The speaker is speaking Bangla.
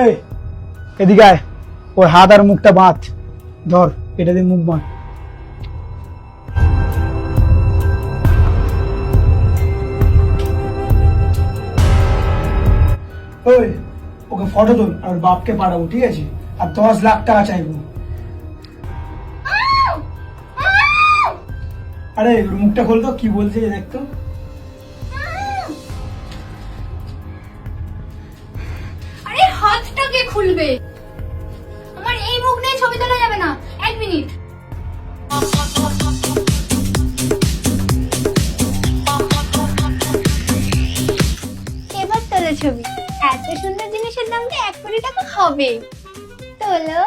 এই এদিকে আয়, ওর হাত আর মুখটা বাঁধ। ধর, এটা দিয়ে মুখ বাঁধ। ওই ওকে ফটো তোল আর ওর বাপকে পাঠাবো, ঠিক আছে? আর 10 লাখ টাকা চাইবো। আরে ওর মুখটা খোল তো, কি বলছে দেখতো। আরে হাতটা কে খুলবে? আমার এই মুখ নিয়ে ছবি তোলা যাবে না। 1 মিনিট। এবার তোলো ছবি। এত সুন্দর জিনিসের দাম তো 1 কোটি টাকা হবে। তোলো।